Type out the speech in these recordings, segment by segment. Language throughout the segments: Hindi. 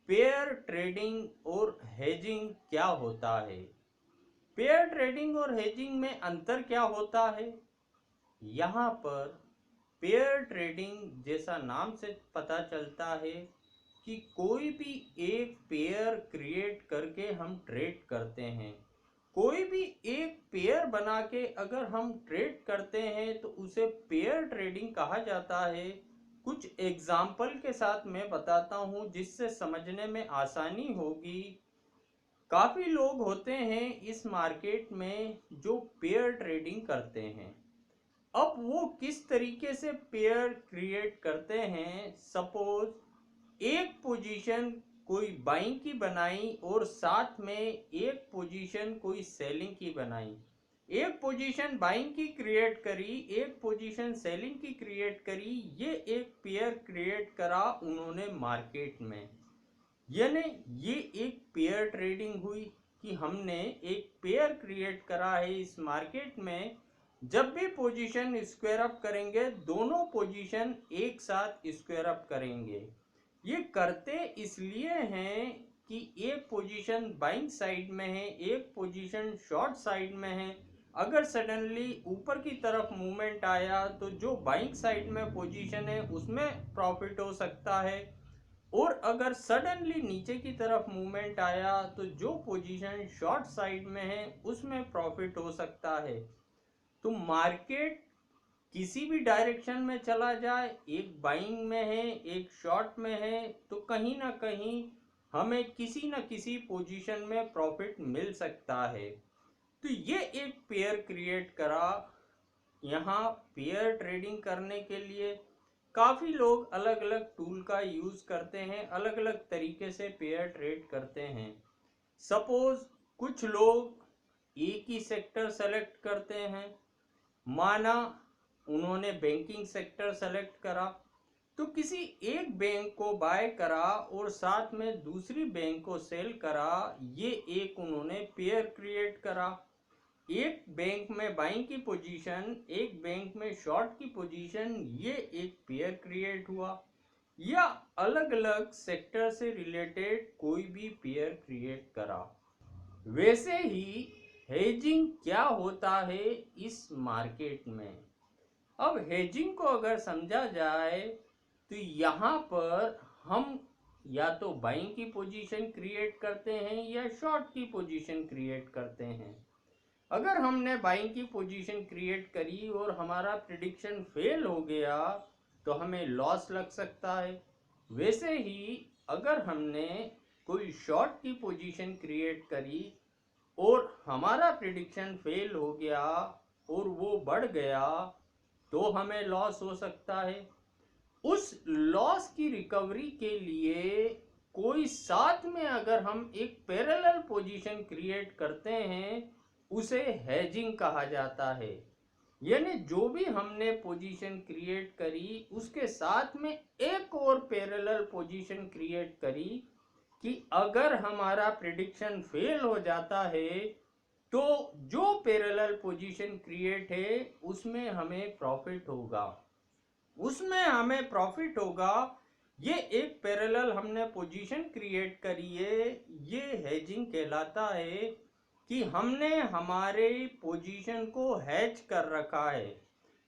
पेयर ट्रेडिंग और हेजिंग क्या होता है? पेयर ट्रेडिंग और हेजिंग में अंतर क्या होता है? यहाँ पर पेयर ट्रेडिंग जैसा नाम से पता चलता है कि कोई भी एक पेयर क्रिएट करके हम ट्रेड करते हैं। कोई भी एक पेयर बना के अगर हम ट्रेड करते हैं तो उसे पेयर ट्रेडिंग कहा जाता है। कुछ एग्जाम्पल के साथ मैं बताता हूँ जिससे समझने में आसानी होगी। काफ़ी लोग होते हैं इस मार्केट में जो पेयर ट्रेडिंग करते हैं। अब वो किस तरीके से पेयर क्रिएट करते हैं? सपोज एक पोजीशन कोई बाइंग की बनाई और साथ में एक पोजीशन कोई सेलिंग की बनाई। एक पोजीशन बाइंग की क्रिएट करी, एक पोजीशन सेलिंग की क्रिएट करी। ये एक पेयर क्रिएट करा उन्होंने मार्केट में। यानी ये एक पेयर ट्रेडिंग हुई कि हमने एक पेयर क्रिएट करा है इस मार्केट में। जब भी पोजीशन स्क्वायर अप करेंगे दोनों पोजीशन एक साथ स्क्वायर अप करेंगे। ये करते इसलिए हैं कि एक पोजीशन बाइंग साइड में है, एक पोजीशन शॉर्ट साइड में है। अगर सडनली ऊपर की तरफ मूवमेंट आया तो जो बाइंग साइड में पोजीशन है उसमें प्रॉफिट हो सकता है, और अगर सडनली नीचे की तरफ मूवमेंट आया तो जो पोजीशन शॉर्ट साइड में है उसमें प्रॉफिट हो सकता है। तो मार्केट किसी भी डायरेक्शन में चला जाए, एक बाइंग में है एक शॉर्ट में है, तो कहीं ना कहीं हमें किसी न किसी पोजीशन में प्रॉफिट मिल सकता है। तो ये एक पेयर क्रिएट करा। यहाँ पेयर ट्रेडिंग करने के लिए काफ़ी लोग अलग अलग टूल का यूज़ करते हैं, अलग अलग तरीके से पेयर ट्रेड करते हैं। सपोज कुछ लोग एक ही सेक्टर सेलेक्ट करते हैं। माना उन्होंने बैंकिंग सेक्टर सेलेक्ट करा तो किसी एक बैंक को बाय करा और साथ में दूसरी बैंक को सेल करा। ये एक उन्होंने पेयर क्रिएट करा। एक बैंक में बाइंग की पोजीशन, एक बैंक में शॉर्ट की पोजीशन, ये एक पेयर क्रिएट हुआ। या अलग अलग सेक्टर से रिलेटेड कोई भी पेयर क्रिएट करा। वैसे ही हेजिंग क्या होता है इस मार्केट में? अब हेजिंग को अगर समझा जाए तो यहाँ पर हम या तो बाइंग की पोजीशन क्रिएट करते हैं या शॉर्ट की पोजीशन क्रिएट करते हैं। अगर हमने बाइंग की पोजीशन क्रिएट करी और हमारा प्रिडिक्शन फेल हो गया तो हमें लॉस लग सकता है। वैसे ही अगर हमने कोई शॉर्ट की पोजीशन क्रिएट करी और हमारा प्रिडिक्शन फेल हो गया और वो बढ़ गया तो हमें लॉस हो सकता है। उस लॉस की रिकवरी के लिए कोई साथ में अगर हम एक पैरेलल पोजीशन क्रिएट करते हैं उसे हेजिंग कहा जाता है। यानी जो भी हमने पोजीशन क्रिएट करी उसके साथ में एक और पैरेलल पोजीशन क्रिएट करी कि अगर हमारा प्रिडिक्शन फेल हो जाता है तो जो पैरेलल पोजीशन क्रिएट है उसमें हमें प्रॉफिट होगा, उसमें हमें प्रॉफिट होगा। ये एक पैरेलल हमने पोजीशन क्रिएट करी है, ये हेजिंग कहलाता है कि हमने हमारे पोजीशन को हैच कर रखा है।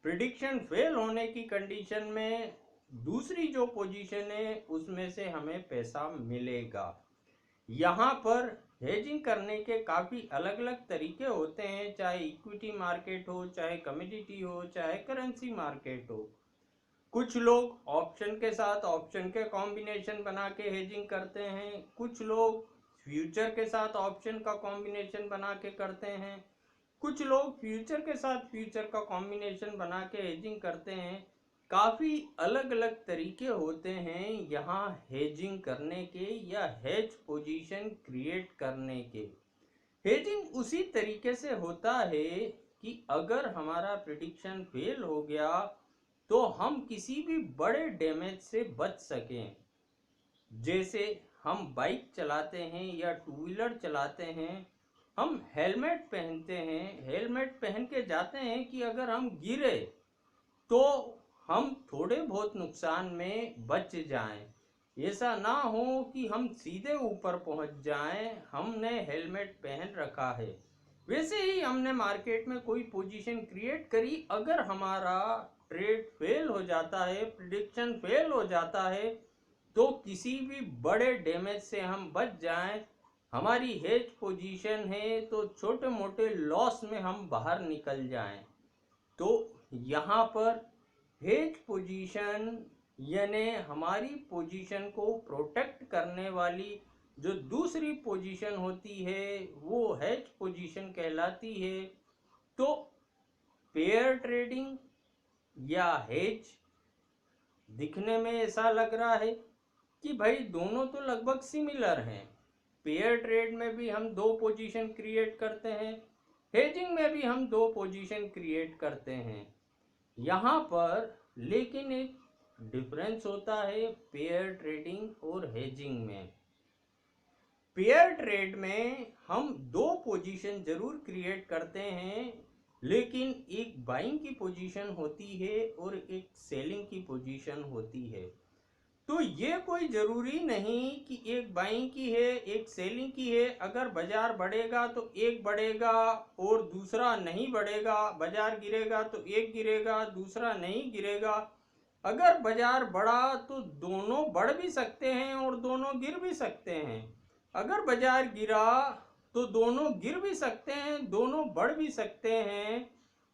प्रिडिक्शन फेल होने की कंडीशन में दूसरी जो पोजीशन है उसमें से हमें पैसा मिलेगा। यहाँ पर हेजिंग करने के काफ़ी अलग अलग तरीके होते हैं, चाहे इक्विटी मार्केट हो, चाहे कमोडिटी हो, चाहे करेंसी मार्केट हो। कुछ लोग ऑप्शन के साथ ऑप्शन के कॉम्बिनेशन बना के हेजिंग करते हैं, कुछ लोग फ्यूचर के साथ ऑप्शन का कॉम्बिनेशन बना के करते हैं, कुछ लोग फ्यूचर के साथ फ्यूचर का कॉम्बिनेशन बना के हेजिंग करते हैं। काफ़ी अलग अलग तरीके होते हैं यहाँ हेजिंग करने के या हेज पोजीशन क्रिएट करने के। हेजिंग उसी तरीके से होता है कि अगर हमारा प्रिडिक्शन फेल हो गया तो हम किसी भी बड़े डैमेज से बच सकें। जैसे हम बाइक चलाते हैं या टू व्हीलर चलाते हैं, हम हेलमेट पहनते हैं, हेलमेट पहन के जाते हैं कि अगर हम गिरे तो हम थोड़े बहुत नुकसान में बच जाएं। ऐसा ना हो कि हम सीधे ऊपर पहुंच जाएं। हमने हेलमेट पहन रखा है, वैसे ही हमने मार्केट में कोई पोजीशन क्रिएट करी, अगर हमारा ट्रेड फेल हो जाता है, प्रिडिक्शन फेल हो जाता है, तो किसी भी बड़े डैमेज से हम बच जाएं। हमारी हेज पोजीशन है तो छोटे मोटे लॉस में हम बाहर निकल जाएं। तो यहाँ पर हेज पोजीशन यानी हमारी पोजीशन को प्रोटेक्ट करने वाली जो दूसरी पोजीशन होती है वो हेज पोजीशन कहलाती है। तो पेयर ट्रेडिंग या हेज दिखने में ऐसा लग रहा है कि भाई दोनों तो लगभग सिमिलर हैं। पेयर ट्रेड में भी हम दो पोजीशन क्रिएट करते हैं, हेजिंग में भी हम दो पोजीशन क्रिएट करते हैं। यहाँ पर लेकिन एक डिफरेंस होता है पेयर ट्रेडिंग और हेजिंग में। पेयर ट्रेड में हम दो पोजीशन जरूर क्रिएट करते हैं, लेकिन एक बाइंग की पोजीशन होती है और एक सेलिंग की पोजीशन होती है। तो ये कोई जरूरी नहीं कि एक बाइंग की है एक सेलिंग की है। अगर बाजार बढ़ेगा तो एक बढ़ेगा और दूसरा नहीं बढ़ेगा, बाजार गिरेगा तो एक गिरेगा दूसरा नहीं गिरेगा। अगर बाजार बढ़ा तो दोनों बढ़ भी सकते हैं और दोनों गिर भी सकते हैं। अगर बाजार गिरा तो दोनों गिर भी सकते हैं, दोनों बढ़ भी सकते हैं।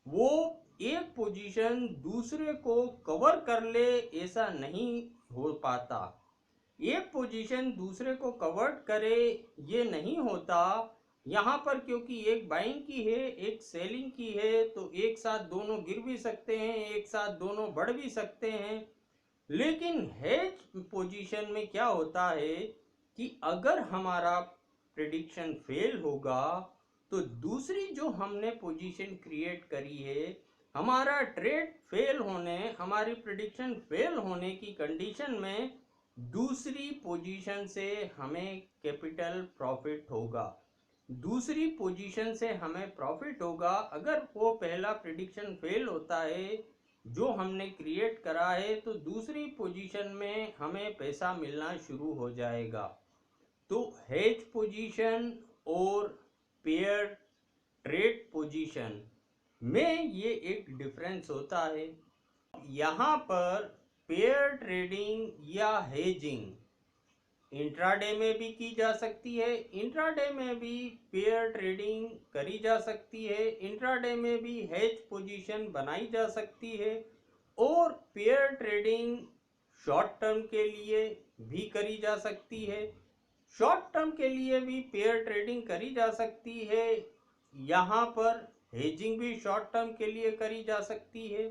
वो एक पोजीशन दूसरे को कवर कर ले ऐसा नहीं हो पाता। एक पोजीशन दूसरे को कवर करे ये नहीं होता। यहाँ पर क्योंकि एक बाइंग की है एक सेलिंग की है तो एक साथ दोनों गिर भी सकते हैं, एक साथ दोनों बढ़ भी सकते हैं। लेकिन हेज पोजीशन में क्या होता है कि अगर हमारा प्रेडिक्शन फेल होगा तो दूसरी जो हमने पोजीशन क्रिएट करी है, हमारा ट्रेड फेल होने हमारी प्रेडिक्शन फेल होने की कंडीशन में दूसरी पोजीशन से हमें कैपिटल प्रॉफिट होगा, दूसरी पोजीशन से हमें प्रॉफिट होगा। अगर वो पहला प्रेडिक्शन फेल होता है जो हमने क्रिएट करा है तो दूसरी पोजीशन में हमें पैसा मिलना शुरू हो जाएगा। तो हेज पोजीशन और पेयर ट्रेड पोजीशन में ये एक डिफरेंस होता है। यहाँ पर पेयर ट्रेडिंग या हेजिंग इंट्राडे में भी की जा सकती है, इंट्राडे में भी पेयर ट्रेडिंग करी जा सकती है, इंट्राडे में भी हेज पोजीशन बनाई जा सकती है और पेयर ट्रेडिंग शॉर्ट टर्म के लिए भी करी जा सकती है, शॉर्ट टर्म के लिए भी पेयर ट्रेडिंग करी जा सकती है। यहाँ पर हेजिंग भी शॉर्ट टर्म के लिए करी जा सकती है।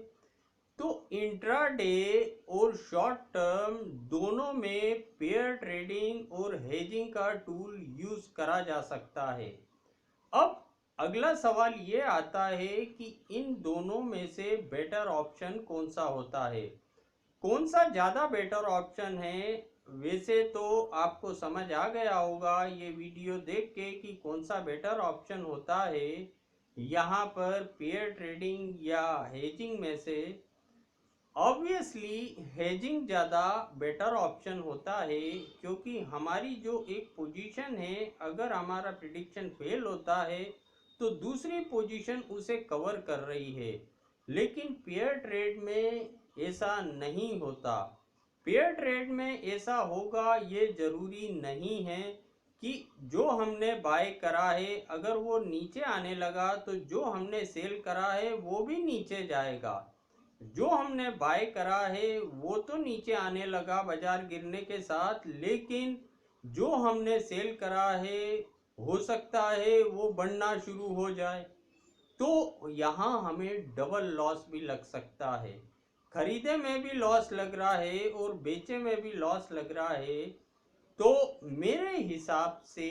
तो इंट्राडे और शॉर्ट टर्म दोनों में पेयर ट्रेडिंग और हेजिंग का टूल यूज करा जा सकता है। अब अगला सवाल ये आता है कि इन दोनों में से बेटर ऑप्शन कौन सा होता है, कौन सा ज़्यादा बेटर ऑप्शन है। वैसे तो आपको समझ आ गया होगा ये वीडियो देख के कि कौन सा बेटर ऑप्शन होता है, यहाँ पर पेयर ट्रेडिंग या हेजिंग में से। ऑब्वियसली हेजिंग ज़्यादा बेटर ऑप्शन होता है, क्योंकि हमारी जो एक पोजीशन है अगर हमारा प्रिडिक्शन फेल होता है तो दूसरी पोजीशन उसे कवर कर रही है। लेकिन पेयर ट्रेड में ऐसा नहीं होता। पेयर ट्रेड में ऐसा होगा ये ज़रूरी नहीं है कि जो हमने बाय करा है अगर वो नीचे आने लगा तो जो हमने सेल करा है वो भी नीचे जाएगा। जो हमने बाय करा है वो तो नीचे आने लगा बाजार गिरने के साथ, लेकिन जो हमने सेल करा है हो सकता है वो बढ़ना शुरू हो जाए। तो यहाँ हमें डबल लॉस भी लग सकता है, खरीदे में भी लॉस लग रहा है और बेचे में भी लॉस लग रहा है। तो मेरे हिसाब से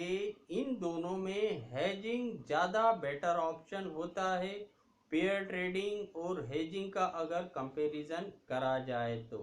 इन दोनों में हेजिंग ज़्यादा बेटर ऑप्शन होता है, पेयर ट्रेडिंग और हेजिंग का अगर कंपैरिजन करा जाए तो।